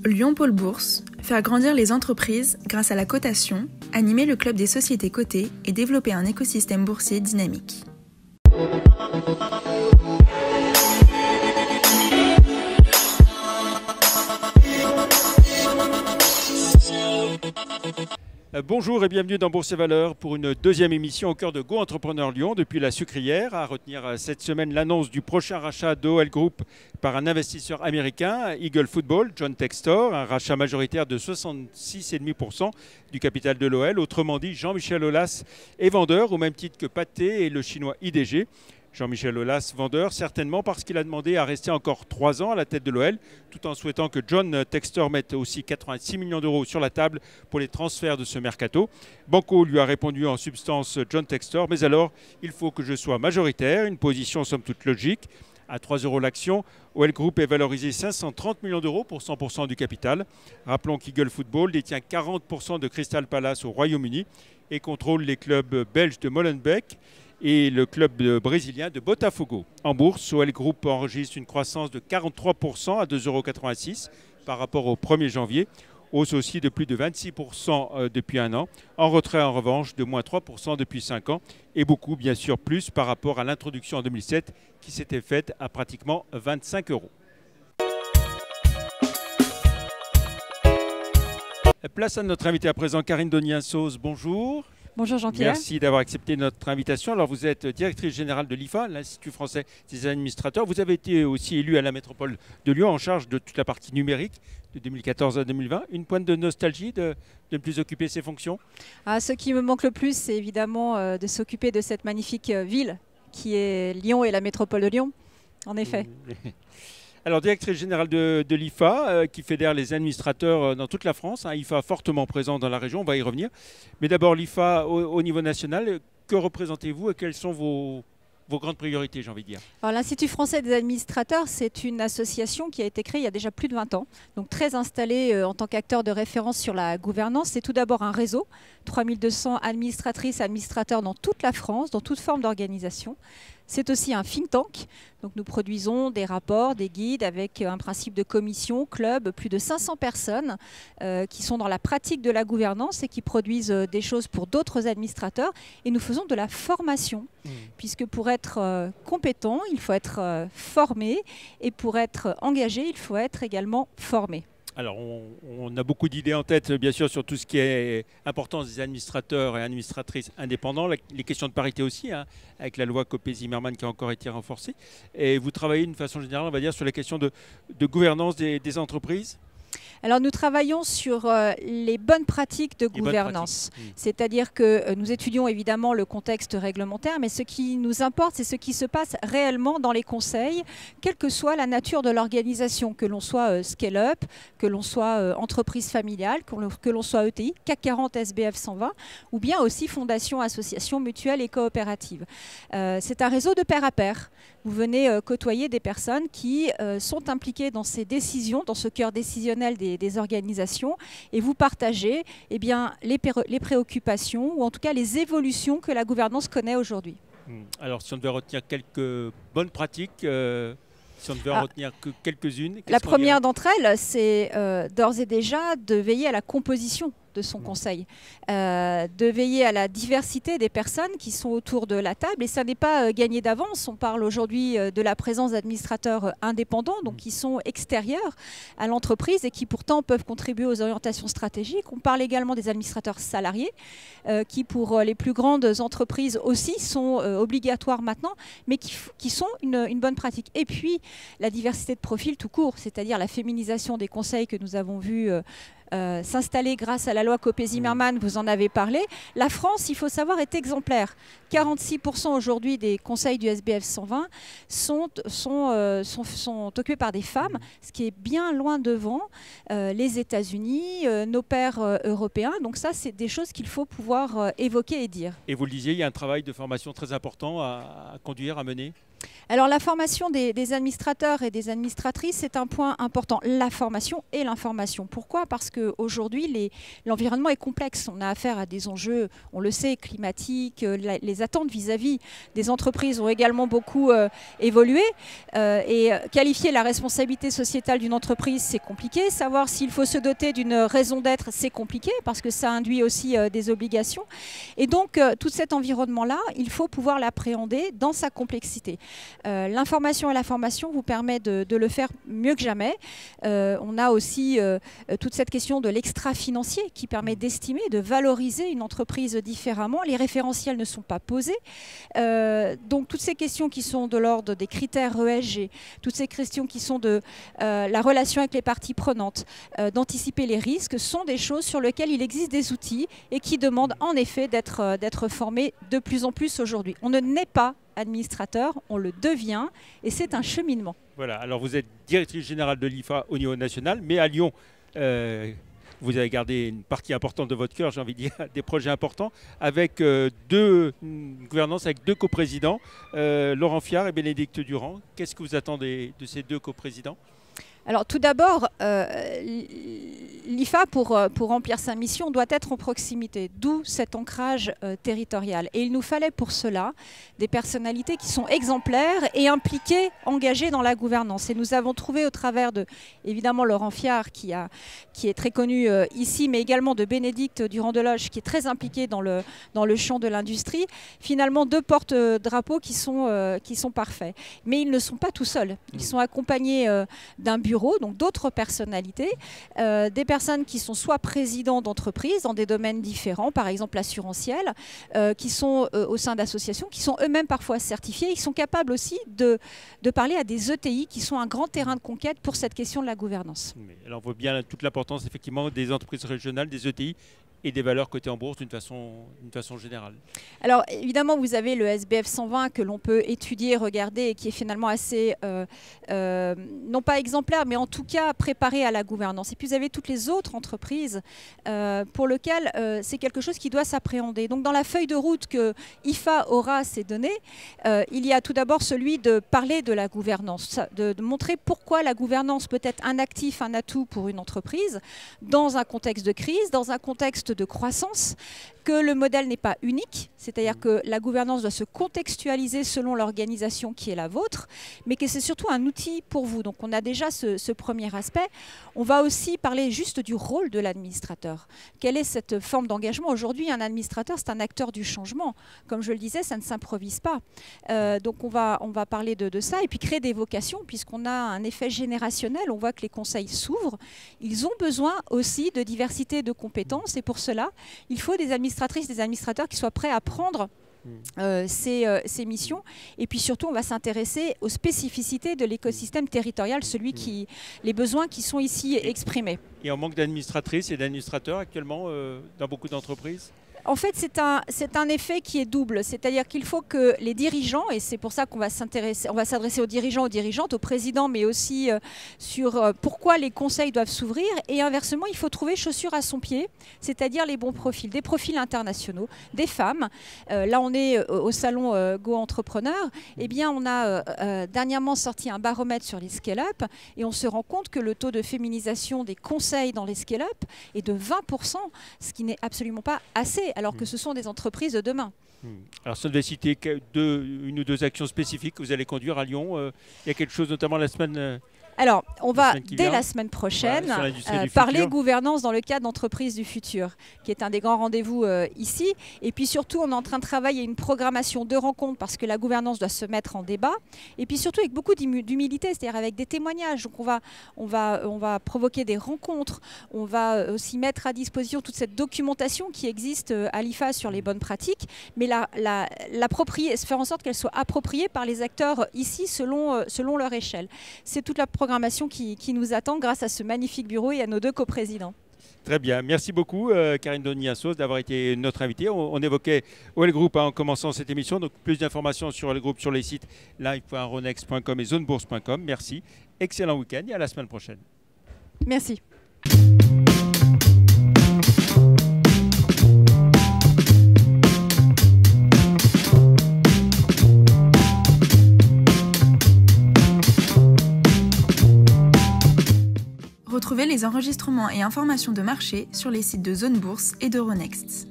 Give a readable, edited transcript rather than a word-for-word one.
Lyon-Pôle Bourse, faire grandir les entreprises grâce à la cotation, animer le club des sociétés cotées et développer un écosystème boursier dynamique. Bonjour et bienvenue dans Bourse et Valeurs pour une deuxième émission au cœur de Go Entrepreneur Lyon depuis la sucrière. À retenir cette semaine l'annonce du prochain rachat d'OL Group par un investisseur américain, Eagle Football, John Textor, un rachat majoritaire de 66,5% du capital de l'OL. Autrement dit, Jean-Michel Aulas est vendeur au même titre que Pathé et le chinois IDG. Jean-Michel Aulas, vendeur, certainement parce qu'il a demandé à rester encore 3 ans à la tête de l'OL, tout en souhaitant que John Textor mette aussi 86 millions d'euros sur la table pour les transferts de ce mercato. Banco lui a répondu en substance John Textor, mais alors il faut que je sois majoritaire, une position somme toute logique. À 3 € l'action, OL Group est valorisé 530 millions d'euros pour 100% du capital. Rappelons qu'Eagle Football détient 40% de Crystal Palace au Royaume-Uni et contrôle les clubs belges de Molenbeek et le club brésilien de Botafogo. En bourse, OL Group enregistre une croissance de 43% à 2,86 € par rapport au 1er janvier, hausse aussi de plus de 26% depuis un an, en retrait en revanche de moins 3% depuis 5 ans, et beaucoup bien sûr plus par rapport à l'introduction en 2007 qui s'était faite à pratiquement 25 €. Place à notre invité à présent, Karine Donien-Sauze, bonjour. Bonjour Jean-Pierre. Merci d'avoir accepté notre invitation. Alors vous êtes directrice générale de l'IFA, l'Institut français des administrateurs. Vous avez été aussi élue à la métropole de Lyon en charge de toute la partie numérique de 2014 à 2020. Une pointe de nostalgie de ne plus occuper ces fonctions? Ce qui me manque le plus, c'est évidemment de s'occuper de cette magnifique ville qui est Lyon et la métropole de Lyon, en effet. Alors, directrice générale de l'IFA, qui fédère les administrateurs dans toute la France, IFA fortement présent dans la région, on va y revenir. Mais d'abord, l'IFA au niveau national, que représentez-vous et quelles sont vos grandes priorités, j'ai envie de dire? Alors, l'Institut français des administrateurs, c'est une association qui a été créée il y a déjà plus de 20 ans, donc très installée en tant qu'acteur de référence sur la gouvernance. C'est tout d'abord un réseau, 3200 administratrices, administrateurs dans toute la France, dans toute forme d'organisation. C'est aussi un think tank, donc nous produisons des rapports, des guides avec un principe de commission, club, plus de 500 personnes qui sont dans la pratique de la gouvernance et qui produisent des choses pour d'autres administrateurs. Et nous faisons de la formation, puisque pour être compétent, il faut être formé, et pour être engagé, il faut être également formé. Alors, on a beaucoup d'idées en tête, bien sûr, sur tout ce qui est importance des administrateurs et administratrices indépendants, les questions de parité aussi, avec la loi Copé-Zimmermann qui a encore été renforcée. Et vous travaillez d'une façon générale, on va dire, sur les questions de gouvernance des entreprises? Alors nous travaillons sur les bonnes pratiques de gouvernance. C'est-à-dire que nous étudions évidemment le contexte réglementaire, mais ce qui nous importe, c'est ce qui se passe réellement dans les conseils, quelle que soit la nature de l'organisation, que l'on soit scale-up, que l'on soit entreprise familiale, que l'on soit ETI, CAC 40, SBF 120, ou bien aussi fondation, association, mutuelle et coopérative. C'est un réseau de pair à pair. Vous venez côtoyer des personnes qui sont impliquées dans ces décisions, dans ce cœur décisionnel des organisations, et vous partagez les préoccupations ou en tout cas les évolutions que la gouvernance connaît aujourd'hui. Alors si on devait retenir quelques bonnes pratiques, si on devait en retenir que quelques-unes, la première d'entre elles, c'est d'ores et déjà de veiller à la composition de son conseil, de veiller à la diversité des personnes qui sont autour de la table. Et ça n'est pas gagné d'avance. On parle aujourd'hui de la présence d'administrateurs indépendants, donc qui sont extérieurs à l'entreprise et qui pourtant peuvent contribuer aux orientations stratégiques. On parle également des administrateurs salariés, qui pour les plus grandes entreprises aussi sont obligatoires maintenant, mais qui sont une bonne pratique. Et puis la diversité de profils tout court, c'est-à-dire la féminisation des conseils que nous avons vu s'installer grâce à la loi Copé-Zimmermann, vous en avez parlé. La France, il faut savoir, est exemplaire. 46% aujourd'hui des conseils du SBF 120 sont occupés par des femmes, ce qui est bien loin devant les États-Unis, nos pairs européens. Donc ça, c'est des choses qu'il faut pouvoir évoquer et dire. Et vous le disiez, il y a un travail de formation très important à conduire, à mener. Alors la formation des administrateurs et des administratrices, c'est un point important. La formation et l'information. Pourquoi? Parce qu'aujourd'hui, l'environnement est complexe. On a affaire à des enjeux, on le sait, climatiques. Les attentes vis-à-vis des entreprises ont également beaucoup évolué. Et qualifier la responsabilité sociétale d'une entreprise, c'est compliqué. Savoir s'il faut se doter d'une raison d'être, c'est compliqué parce que ça induit aussi des obligations. Et donc, tout cet environnement-là, il faut pouvoir l'appréhender dans sa complexité. L'information et la formation vous permet de le faire mieux que jamais. On a aussi toute cette question de l'extra-financier qui permet d'estimer, de valoriser une entreprise différemment. Les référentiels ne sont pas posés. Donc toutes ces questions qui sont de l'ordre des critères ESG, toutes ces questions qui sont de la relation avec les parties prenantes, d'anticiper les risques, sont des choses sur lesquelles il existe des outils et qui demandent en effet d'être formés de plus en plus aujourd'hui. On ne naît pas administrateur, on le devient et c'est un cheminement. Voilà, alors vous êtes directrice générale de l'IFA au niveau national, mais à Lyon, vous avez gardé une partie importante de votre cœur, j'ai envie de dire, des projets importants, avec une gouvernance avec deux coprésidents, Laurent Fiard et Bénédicte Durand. Qu'est-ce que vous attendez de ces deux coprésidents ? Alors tout d'abord, l'IFA, pour remplir sa mission, doit être en proximité, d'où cet ancrage territorial. Et il nous fallait pour cela des personnalités qui sont exemplaires et impliquées, engagées dans la gouvernance. Et nous avons trouvé au travers de, évidemment, Laurent Fiard, qui est très connu ici, mais également de Bénédicte Durand-Deloche, qui est très impliquée dans le champ de l'industrie, finalement deux porte-drapeaux qui sont parfaits. Mais ils ne sont pas tout seuls. Ils sont accompagnés d'un bureau, donc d'autres personnalités, des personnes qui sont soit présidents d'entreprises dans des domaines différents, par exemple assurantiels, qui sont au sein d'associations, qui sont eux-mêmes parfois certifiés. Ils sont capables aussi de parler à des ETI qui sont un grand terrain de conquête pour cette question de la gouvernance. Alors on voit bien toute l'importance effectivement des entreprises régionales, des ETI et des valeurs cotées en bourse d'une façon générale. Alors évidemment, vous avez le SBF 120 que l'on peut étudier, regarder et qui est finalement assez, non pas exemplaire, mais en tout cas préparé à la gouvernance. Et puis vous avez toutes les autres entreprises pour lesquelles c'est quelque chose qui doit s'appréhender. Donc dans la feuille de route que IFA aura ces données, il y a tout d'abord celui de parler de la gouvernance, de montrer pourquoi la gouvernance peut être un actif, un atout pour une entreprise dans un contexte de crise, dans un contexte de croissance, que le modèle n'est pas unique, c'est-à-dire que la gouvernance doit se contextualiser selon l'organisation qui est la vôtre, mais que c'est surtout un outil pour vous. Donc on a déjà ce premier aspect. On va aussi parler juste du rôle de l'administrateur. Quelle est cette forme d'engagement? Aujourd'hui, un administrateur, c'est un acteur du changement. Comme je le disais, ça ne s'improvise pas. Donc on va parler de ça et puis créer des vocations, puisqu'on a un effet générationnel. On voit que les conseils s'ouvrent. Ils ont besoin aussi de diversité de compétences et pour cela, il faut des administratrices, des administrateurs qui soient prêts à prendre ces missions. Et puis surtout, on va s'intéresser aux spécificités de l'écosystème territorial, les besoins qui sont ici exprimés. Et on manque d'administratrices et d'administrateurs actuellement dans beaucoup d'entreprises? En fait, c'est un effet qui est double. C'est-à-dire qu'il faut que les dirigeants, et c'est pour ça qu'on va s'adresser aux dirigeants, aux dirigeantes, aux présidents, mais aussi sur pourquoi les conseils doivent s'ouvrir. Et inversement, il faut trouver chaussure à son pied, c'est-à-dire les bons profils, des profils internationaux, des femmes. Là, on est au salon Go Entrepreneur. Eh bien, on a dernièrement sorti un baromètre sur les scale-up et on se rend compte que le taux de féminisation des conseils dans les scale-up est de 20%, ce qui n'est absolument pas assez, alors que ce sont des entreprises de demain. Alors, ça devait citer une ou deux actions spécifiques que vous allez conduire à Lyon. Il y a quelque chose, notamment la semaine... Alors, on va, dès la semaine prochaine, parler gouvernance dans le cadre d'Entreprise du futur, qui est un des grands rendez-vous ici. Et puis surtout, on est en train de travailler une programmation de rencontres parce que la gouvernance doit se mettre en débat. Et puis surtout, avec beaucoup d'humilité, c'est-à-dire avec des témoignages. Donc, on va provoquer des rencontres. On va aussi mettre à disposition toute cette documentation qui existe à l'IFA sur les bonnes pratiques, mais faire en sorte qu'elle soit appropriée par les acteurs ici selon leur échelle. C'est toute la programmation qui nous attend grâce à ce magnifique bureau et à nos deux coprésidents. Très bien, merci beaucoup Karine Doniassos d'avoir été notre invitée. On évoquait OL Group en commençant cette émission, donc plus d'informations sur OL Group sur les sites live.euronext.com et zonebourse.com. Merci, excellent week-end et à la semaine prochaine. Merci. Retrouvez les enregistrements et informations de marché sur les sites de Zone Bourse et d'Euronext.